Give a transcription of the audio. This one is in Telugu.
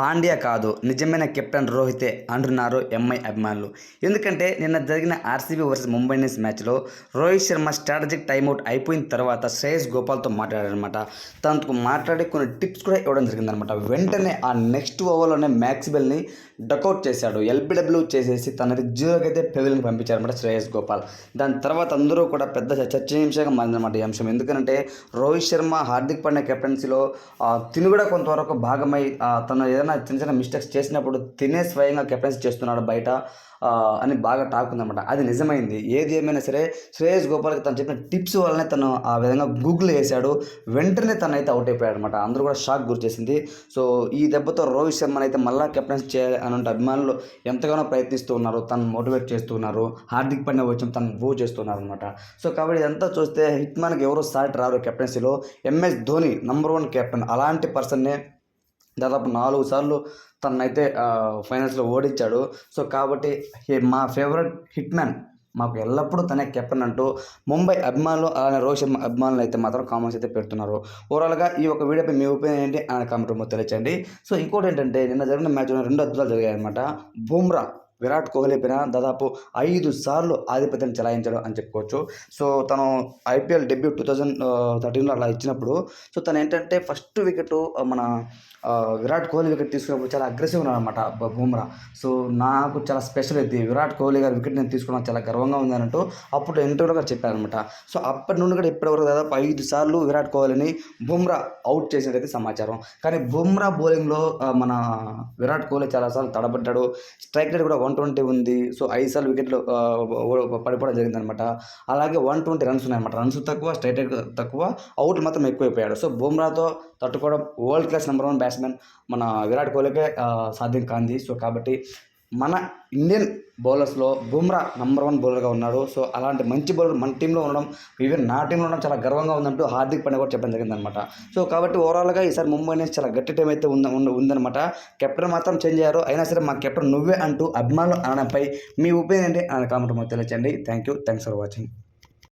పాండ్యా కాదు నిజమైన కెప్టెన్ రోహితే అంటున్నారు ఎంఐ అభిమానులు. ఎందుకంటే నిన్న జరిగిన ఆర్సీబీ వర్సెస్ ముంబై ఇండియన్స్ మ్యాచ్లో రోహిత్ శర్మ స్ట్రాటజిక్ టైమ్అవుట్ అయిపోయిన తర్వాత శ్రేయస్ గోపాల్తో మాట్లాడారనమాట. తనకు మాట్లాడి కొన్ని టిప్స్ కూడా ఇవ్వడం జరిగిందనమాట. వెంటనే ఆ నెక్స్ట్ ఓవర్లోనే మ్యాక్స్వెల్ని డకౌట్ చేశాడు. ఎల్బిడబ్ల్యూ చేసేసి తనది జీరోకి అయితే పెవిలియన్కి పంపించారనమాట శ్రేయస్ గోపాల్. దాని తర్వాత అందరూ కూడా పెద్ద చర్చనీయాంశంగా మారిందన్నమాట ఈ అంశం. ఎందుకంటే రోహిత్ శర్మ హార్దిక్ పాండ్యా కెప్టెన్సీలో తిను కూడా కొంతవరకు భాగమై తను ఏదైనా చిన్న చిన్న మిస్టేక్స్ చేసినప్పుడు తినే స్వయంగా కెప్టెన్సీ చేస్తున్నాడు బయట అని బాగా టాక్ ఉందన్నమాట. అది నిజమైంది. ఏది ఏమైనా సరే శ్రేయస్ గోపాల్కి తను చెప్పిన టిప్స్ వల్లనే తను ఆ విధంగా గూగుల్ వేశాడు. వెంటనే తనైతే అవుట్ అయిపోయాడు అనమాట. అందరూ కూడా షాక్ గురి చేసింది. సో ఈ దెబ్బతో రోహిత్ శర్మని అయితే మళ్ళీ కెప్టెన్సీ చేయాలి అని అభిమానులు ఎంతగానో ప్రయత్నిస్తూ ఉన్నారు. తను మోటివేట్ చేస్తూ ఉన్నారు. హార్దిక్ పాండ్యా వచ్చి తను మూవ్ చేస్తున్నారు అనమాట. సో కాబట్టి ఇదంతా చూస్తే హిట్మ్యాన్కి ఎవరు సాటి రారు కెప్టెన్సీలో. MS Dhoni number 1 captain. అలాంటి పర్సన్నే దాదాపు 4 సార్లు తనైతే ఫైనల్స్లో ఓడించాడు. సో కాబట్టి మా ఫేవరెట్ హిట్మ్యాన్, మాకు ఎల్లప్పుడూ తనే కెప్టెన్ అంటూ ముంబై అభిమానులు అలానే రోహిత్ శర్మ అభిమానులు అయితే మాత్రం కామెంట్స్ అయితే పెడుతున్నారు. ఓవరాల్గా ఈ ఒక వీడియోపై మీ ఒపీనియన్ ఏంటి అని కామెంట్ రూమ్లో తెలియచేయండి. సో ఇంకోటి ఏంటంటే నిన్న జరిగిన మ్యాచ్లో 2 అద్భుతాలు జరిగాయి అనమాట. బుమ్రా విరాట్ కోహ్లీ పైన దాదాపు 5 సార్లు ఆధిపత్యం చెలాయించాడు అని చెప్పుకోవచ్చు. సో తను ఐపీఎల్ డెబ్యూ 2013లో అలా ఇచ్చినప్పుడు సో తను ఏంటంటే ఫస్ట్ వికెట్ మన విరాట్ కోహ్లీ వికెట్ తీసుకున్నప్పుడు చాలా అగ్రెసివ్ ఉన్నాడు అనమాట బుమ్రా. సో నాకు చాలా స్పెషల్ అయితే విరాట్ కోహ్లీ గారి వికెట్ నేను తీసుకోవడం చాలా గర్వంగా ఉంది అన్నట్టు అప్పుడు ఇంటర్వ్యూలో చెప్పారనమాట. సో అప్పటి నుండి కూడా ఇప్పటివరకు దాదాపు 5 సార్లు విరాట్ కోహ్లీని బుమ్రా అవుట్ చేసినట్టయితే సమాచారం. కానీ బుమ్రా బౌలింగ్లో మన విరాట్ కోహ్లీ చాలాసార్లు తడబడ్డాడు. స్ట్రైక్ రేట్ కూడా 120 ఉంది. సో 5 సార్లు వికెట్లు పడిపోవడం జరిగిందనమాట. అలాగే 120 రన్స్ ఉన్నాయన్నమాట. రన్స్ తక్కువ, స్ట్రైక్ రేట్ తక్కువ, అవుట్లు మాత్రం ఎక్కువైపోయాడు. సో బుమ్రాతో తట్టుకోవడం వరల్డ్ క్లాస్ నెంబర్ 1 బ్యాట్స్మెన్ మన విరాట్ కోహ్లీకే సాధ్యం కాంది. సో కాబట్టి మన ఇండియన్ బౌలర్స్లో బుమ్రా నంబర్ 1 బౌలర్గా ఉన్నాడు. సో అలాంటి మంచి బౌలర్ మన టీంలో ఉండడం, ఈవెన్ నా టీంలో ఉండడం చాలా గర్వంగా ఉందంటూ హార్దిక్ పాండ్యా కూడా చెప్పడం జరిగిందనమాట. సో కాబట్టి ఓవరాల్గా ఈసారి ముంబై ఇండియన్స్ చాలా గట్టి టీం అయితే ఉందన్నమాట. కెప్టెన్ మాత్రం చేంజ్ అయ్యారు. అయినా సరే మా కెప్టెన్ నువ్వే అంటూ అభిమానులు అనడంపై మీ ఒపీనియన్ ఏంటి అని కామెంట్ తెలియచేయండి. Thanks for watching.